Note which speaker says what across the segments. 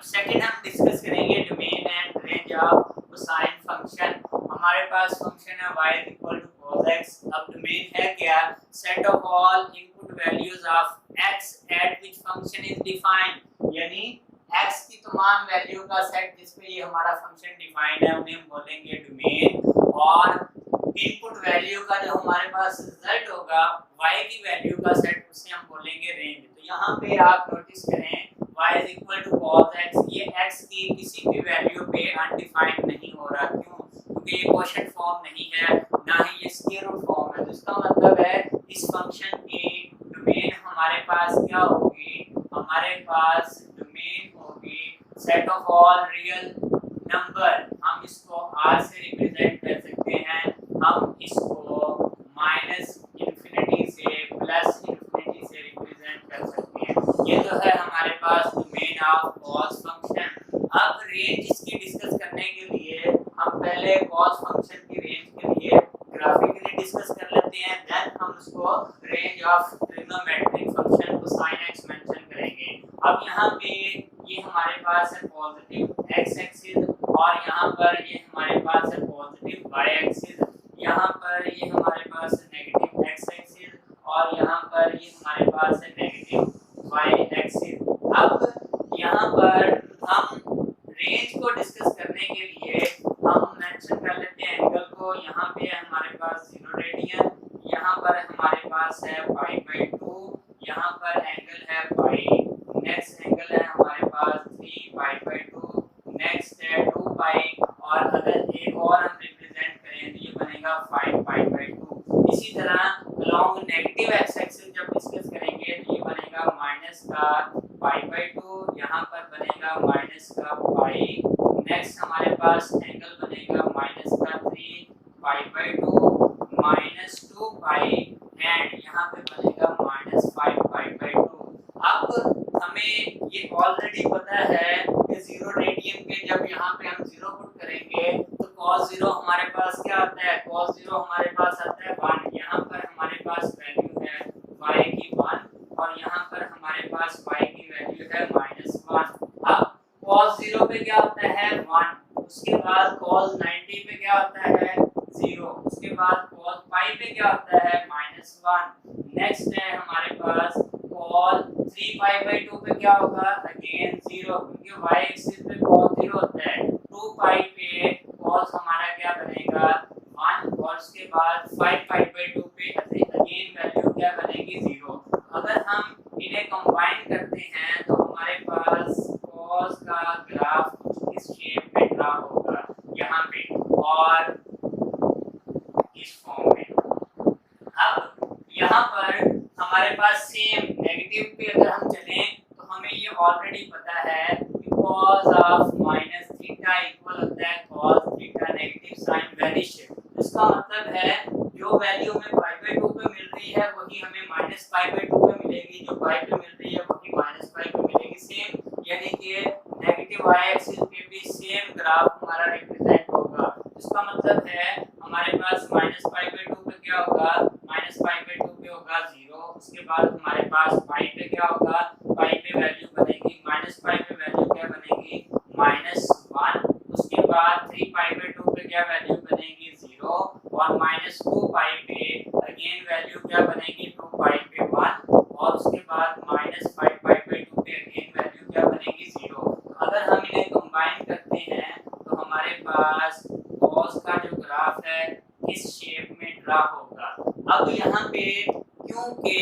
Speaker 1: Second हम discuss करेंगे domain and range of cosine function. हमारे पास फंक्शन है y cos x। अब डोमेन है क्या? Set of all input values of x at which function is defined, यानी x की तमाम वैल्यू का सेट जिस पे ये हमारा फंक्शन डिफाइंड है उन्हें हम बोलेंगे डोमेन। और इनपुट वैल्यू का जो हमारे पास रिजल्ट होगा y की वैल्यू का सेट उसे हम बोलेंगे रेंज। तो यहाँ पे आप नोटिस करें y cos x, ये x की किसी भी वैल्यू पे अनडिफाइंड नहीं हो रहा। क्यों? क्योंकि ये क्वोशंट फॉर्म नहीं है, ना ही ये स्क्वायर रूट फॉर्म है। तो इसका मतलब है इस फंक्शन की डोमेन हमारे पास क्या होगी? हमारे पास डोमेन होगी set of all real number. हम इसको r से रिप्रेजेंट कर सकते हैं, हम इसको माइनस इंफिनिटी से प्लस इंफिनिटी से रिप्रेजेंट कर सकते हैं। ये तो है हमारे पास डोमेन ऑफ कॉस फंक्शन। अब रेंज इसकी डिस्कस करने के लिए हम पहले कॉस फंक्शन की रेंज के लिए ग्राफिकली डिस्कस कर लेते हैं, देन हम उसको range of trigonometric function cosine x mention करेंगे। अब यहाँ पे ये हमारे पास है पॉजिटिव x एक्सिस और यहाँ पर ये हमारे पास है पॉजिटिव y एक्सिस, यहाँ पर ये हमारे पास है नेगेटिव x एक्सिस और यहाँ पर ये हमारे पास है नेगेटिव y एक्सिस। अब यहाँ पर हम रेंज को डिस्कस करने के लिए हम मेंशन कर लेते हैं एंगल को। यहाँ पे हमारे पास 0 रेडियन, यहाँ पर हमारे पास है π/2, यहाँ पर एंगल है π, नेक्स्ट एंगल है हमारे पास 3π/2, नेक्स्ट है 2π और अगर एक और हम रिप्रेजेंट करें तो ये बनेगा 5π/2। इसी तरह अलोंग नेगेटिव x एक्सिस जब डिस्कस करेंगे तो ये बनेगा माइनस का π/2, यहाँ पर बनेगा माइनस का π, नेक्स्ट हमारे पास एंगल बनेगा माइनस का 3π/2 माइनस 2π एंड यहाँ पे बनेगा माइनस 5π/2। अब हमें ये ऑलरेडी पता है कि 0 रेडियन के जब यहाँ पे हम 0 पुट करेंगे तो cos 0 हमारे पास क्या आता है? cos 0 हमारे पास आता है 1। यहाँ पर हमारे पास वैल्यू है y की 1 और यहाँ पर हमारे पास y की वैल्यू है -1। अब cos 0 पे क्या होता है? 1, उसके बाद cos 90 पे क्या होता है? 0, उसके बाद cos pi पे क्या होता है? -1। नेक्स्ट है हमारे पास cos 3π/2 पे क्या होगा? अगेन 0, क्योंकि y एक्सिस पे cos 0 होता है। 2π पे cos हमारा क्या बनेगा? 1 और उसके बाद 5π/2 पे अगेन वैल्यू क्या बनेगी? 0। अगर हम इन्हें कंबाइन करते हैं तो हमारे पास cos का ग्राफ कुछ इस शेप में ड्रा होगा यहाँ पे और इस फॉर्म में। अब यहाँ पर हमारे पास सेम नेगेटिव पे अगर हम चलें तो हमें ये ऑलरेडी पता है कि cos of minus theta equal होता है cos theta negative sine vanish. इसका मतलब है जो वैल्यू हमें π/2 पे मिल रही है वही हमें -π/2 पे मिलेगी, जो पाई पे मिल रही है वही -π पे मिलेगी सेम, यानी कि नेगेटिव y एक्सिस पे भी सेम ग्राफ हमारा रिप्रेजेंट होगा। इसका मतलब है हमारे पास -π/2 पे क्या होगा? -π/2 पे होगा 0, उसके बाद हमारे पास पाई पे क्या होगा? पाई पे वैल्यू बनेगी -π पे वैल्यू क्या बनेगी? -1, उसके बाद 3π/2 पे क्या वैल्यू बनेगी? 0 और -2π पे अगेन वैल्यू क्या बनेगी? 2π पे 1 और उसके बाद -5π/2 पे अगेन वैल्यू क्या बनेगी? 0। अगर हम इन्हें कंबाइन करते हैं तो हमारे पास cos का जो ग्राफ है इस शेप में ड्रा होगा। अब यहाँ पे क्योंकि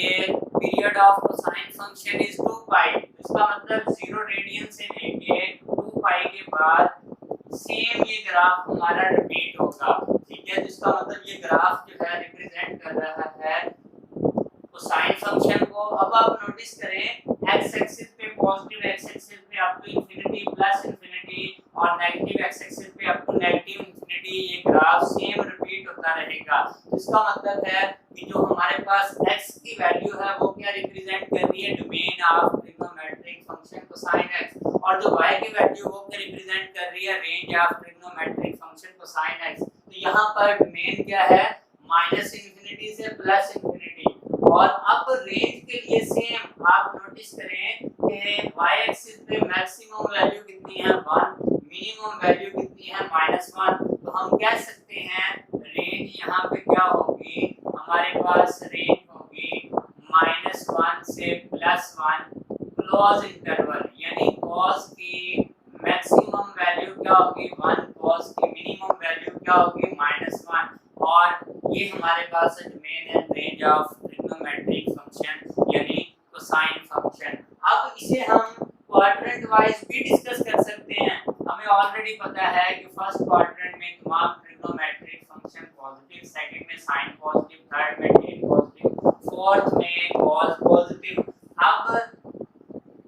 Speaker 1: period of cosine function is 2π, इसका मतलब 0 रेडियन से लेके 2π के बाद सेम ये ग्राफ हमारा रिपीट होगा। ठीक है, जिसका मतलब ये ग्राफ जो है रिप्रेजेंट कर रहा है कोसाइन फंक्शन को। अब आप नोटिस करें x एक्सिस पे पॉजिटिव x एक्सिस पे up to infinity plus infinity और नेगेटिव x एक्सिस पे अप टू नेगेटिव इंफिनिटी, ये ग्राफ सेम रिपीट होता रहेगा। इसका मतलब है कि जो हमारे पास x की वैल्यू है वो क्या रिप्रेजेंट कर रही है? Domain of trigonometric function cosine x, और जो y की वैल्यू वो क्या रिप्रेजेंट कर रही है? Range of trigonometric function cosine x। तो यहाँ पर डोमेन क्या है? -इंफिनिटी से प्लस इंफिनिटी। और अब रेंज के लिए सेम आप नोटिस करें कि y एक्सिस पे मैक्सिमम वैल्यू कितनी है 1, मिनिमम वैल्यू कितनी है -1, तो हम कह सकते हैं रेंज यहाँ पे क्या होगी, हमारे पास रेंज होगी -1 से +1 क्लोज इंटरवल, यानी cos की मैक्सिमम वैल्यू क्या होगी 1, cos की मिनिमम वैल्यू क्या होगी -1, और ये हमारे पास है domain and range of trigonometric function यानी कोसाइन फंक्शन। अब इसे हम क्वाड्रेंट वाइज भी डिस्कस कर सकते हैं। हमें ऑलरेडी पता है कि फर्स्ट क्वाड्रेंट में तमाम ट्रिग्नोमेट्रिक फंक्शन पॉजिटिव, सेकंड में साइन पॉजिटिव, थर्ड में टेन पॉजिटिव, फोर्थ में कॉस पॉजिटिव। अब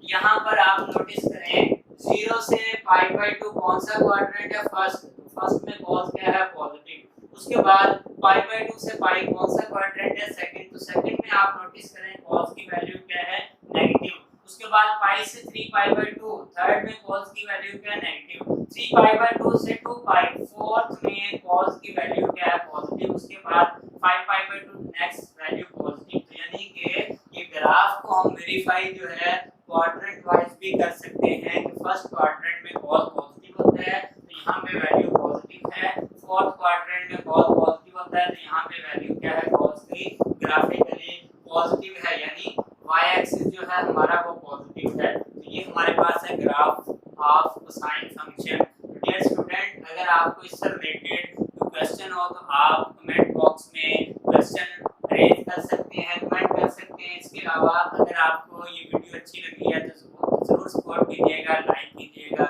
Speaker 1: यहाँ पर आप नोटिस करें 0 से π/2 कौन सा क्वाड्रेंट है, फर्स्ट, तो फर्स्ट में कॉस क्या है पॉजिटिव, उसके बाद π/2 से π कौन सा क्वाड्रेंट है, सेकंड, तो सेकंड में आप नोटिस करें कॉस की वैल्यू क्या है नेगेटिव, उसके बाद π से 3π/2 थर्ड में कॉस की वैल्यू क्या है नेगेटिव, 3π/2 से 2π फोर्थ में कॉस की वैल्यू क्या है पॉजिटिव, उसके बाद 5π/2 नेक्स्ट वैल्यू पॉजिटिव। तो यानी कि ये ग्राफ को हम वेरीफाई जो है क्वाड्रेंट वाइज भी कर सकते हैं कि फर्स्ट क्वाड्रेंट में कॉस पॉजिटिव होता है तो यहाँ पे वैल्यू पॉजिटिव है, फोर्थ क्वाड्रेंट में कॉस पॉजिटिव होता है तो यहाँ पे वैल्यू क्या है कॉस की ग्राफिकली पॉजिटिव है, यानी y एक्सिस जो है हमारा वो पॉजिटिव है। तो ये हमारे पास है graph of cosine function. Dear student, अगर आपको इससे रिलेटेड कोई क्वेश्चन हो तो आप कमेंट बॉक्स में क्वेश्चन रेज कर सकते हैं, कमेंट कर सकते हैं। इसके अलावा अगर आपको ये वीडियो अच्छी लगी है तो जरूर सपोर्ट कीजिएगा, लाइक कीजिएगा।